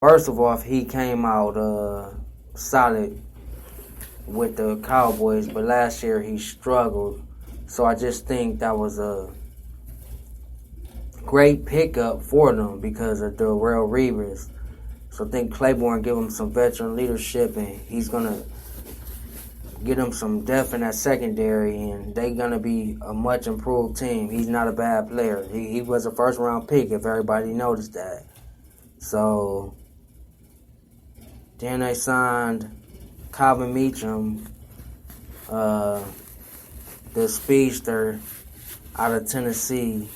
First of all, he came out solid with the Cowboys, but last year he struggled. So I just think that was a great pickup for them because of the Real Reavers. So I think Claiborne give him some veteran leadership, and he's gonna get him some depth in that secondary, and they're gonna be a much improved team. He's not a bad player. He was a first round pick if everybody noticed that. So then they signed Calvin Meacham, the speedster out of Tennessee.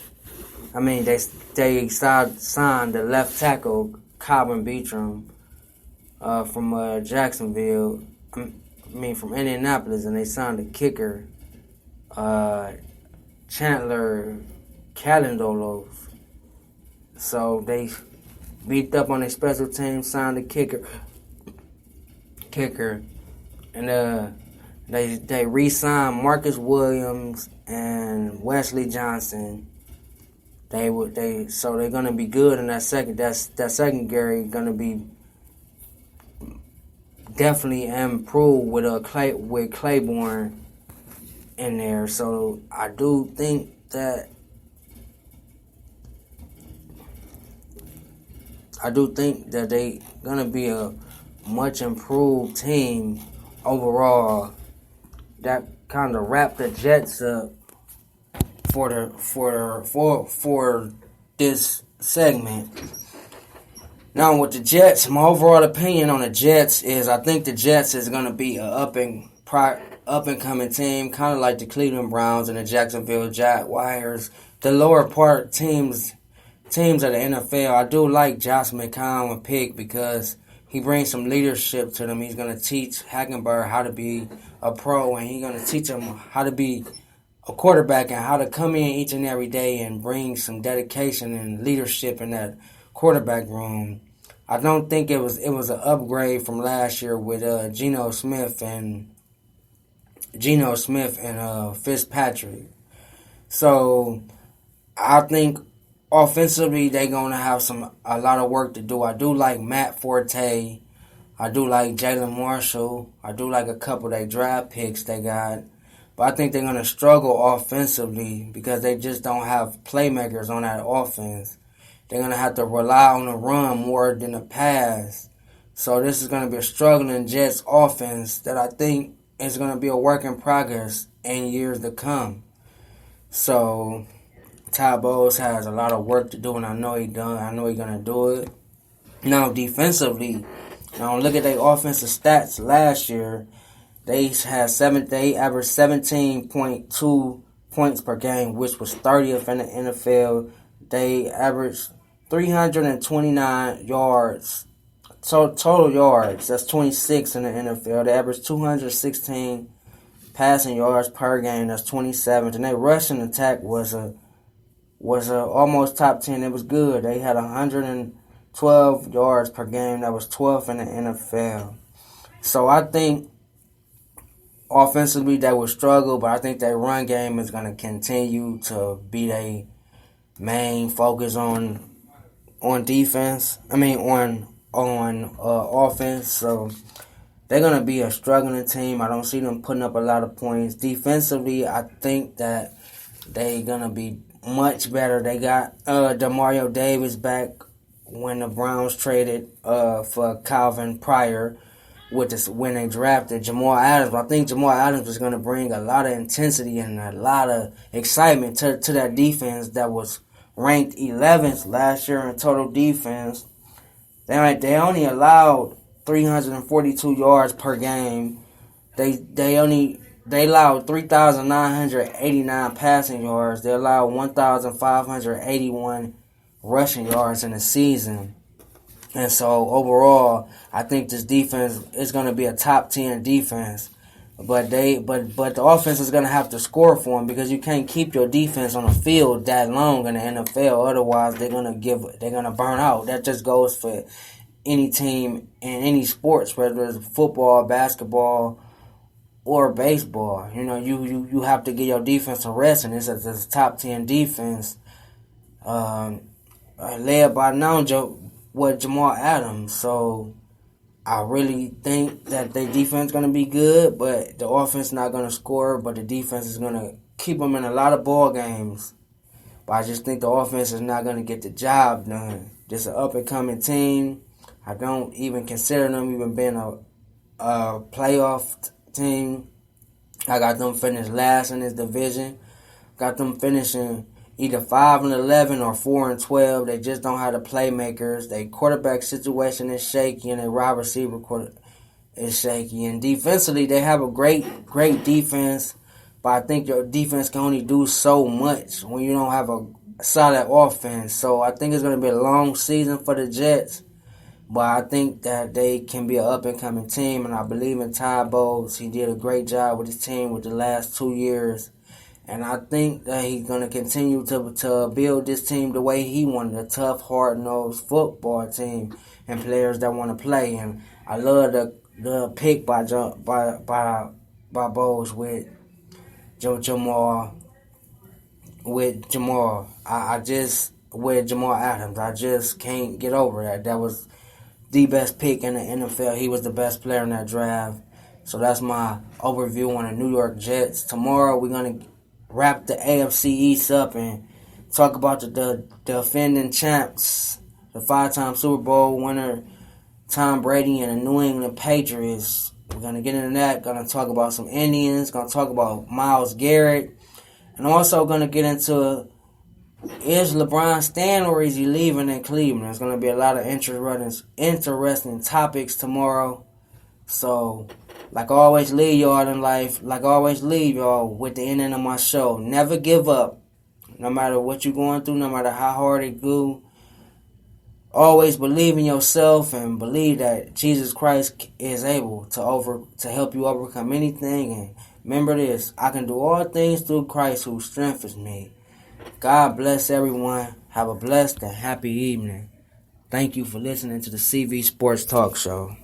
I mean, they signed the left tackle Calvin Beachum from Jacksonville. From Indianapolis, and they signed the kicker Chandler Calendolos. So they beat up on their special team, signed the kicker, and they re-signed Marcus Williams and Wesley Johnson. So they're gonna be good in that secondary gonna be definitely improved with Claiborne in there. So I do think that they gonna be a much improved team overall. That kind of wrapped the Jets up for this segment. Now with the Jets, my overall opinion on the Jets is I think the Jets is gonna be a up and coming team, kind of like the Cleveland Browns and the Jacksonville Jaguars, the lower part teams of the NFL. I do like Josh McCown pick because he brings some leadership to them. He's gonna teach Hackenberg how to be a pro, and he's gonna teach him how to be a quarterback and how to come in each and every day and bring some dedication and leadership in that quarterback room. I don't think it was an upgrade from last year with Geno Smith and Fitzpatrick. So I think offensively they're gonna have a lot of work to do. I do like Matt Forte. I do like Jalen Marshall. I do like a couple of their draft picks they got. But I think they're gonna struggle offensively because they just don't have playmakers on that offense. They're going to have to rely on the run more than the pass. So this is going to be a struggling Jets offense that I think is going to be a work in progress in years to come. So Ty Bowles has a lot of work to do, and I know he's going to do it. Now defensively, look at their offensive stats last year. They averaged 17.2 points per game, which was 30th in the NFL. They averaged 329 yards, total yards. That's 26 in the NFL. They averaged 216 passing yards per game. That's 27th. And their rushing attack was almost top 10. It was good. They had 112 yards per game. That was 12th in the NFL. So I think offensively they will struggle, but I think their run game is going to continue to be their main focus on defense. On offense. So they're gonna be a struggling team. I don't see them putting up a lot of points. Defensively, I think that they're gonna be much better. They got Demario Davis back when the Browns traded for Calvin Pryor when they drafted Jamal Adams. I think Jamal Adams is gonna bring a lot of intensity and a lot of excitement to that defense that was ranked 11th last year in total defense. They only allowed 342 yards per game. They allowed 3,989 passing yards. They allowed 1,581 rushing yards in the season. And so overall, I think this defense is going to be a top 10 defense. But the offense is going to have to score for them because you can't keep your defense on the field that long in the NFL. Otherwise, they're going to burn out. That just goes for any team in any sports, whether it's football, basketball, or baseball. You have to get your defense a rest, and it's a top 10 defense led by with Jamal Adams. So I really think that their defense is going to be good, but the offense not going to score, but the defense is going to keep them in a lot of ball games. But I just think the offense is not going to get the job done. Just an up-and-coming team. I don't even consider them even being a playoff team. I got them finished last in this division. Got them finishing either 5-11 or 4-12. They just don't have the playmakers. Their quarterback situation is shaky, and their wide receiver is shaky. And defensively, they have a great defense, but I think your defense can only do so much when you don't have a solid offense. So I think it's going to be a long season for the Jets, but I think that they can be an up-and-coming team, and I believe in Ty Bowles. He did a great job with his team with the last 2 years. And I think that he's going to continue to build this team the way he wanted, a tough, hard-nosed football team and players that want to play. And I love the pick by Bowles with Jamal. With Jamal Adams. I just can't get over that. That was the best pick in the NFL. He was the best player in that draft. So that's my overview on the New York Jets. Tomorrow we're going to wrap the AFC East up and talk about the defending champs, the 5-time Super Bowl winner, Tom Brady and the New England Patriots. We're going to get into that. Going to talk about some Indians. Going to talk about Myles Garrett. And also going to get into, is LeBron staying or is he leaving in Cleveland? There's going to be a lot of interesting topics tomorrow. So, like I always leave y'all in life, like I always leave y'all with the ending of my show. Never give up. No matter what you're going through, no matter how hard it go. Always believe in yourself and believe that Jesus Christ is able to help you overcome anything. And remember this, I can do all things through Christ who strengthens me. God bless everyone. Have a blessed and happy evening. Thank you for listening to the CV Sports Talk Show.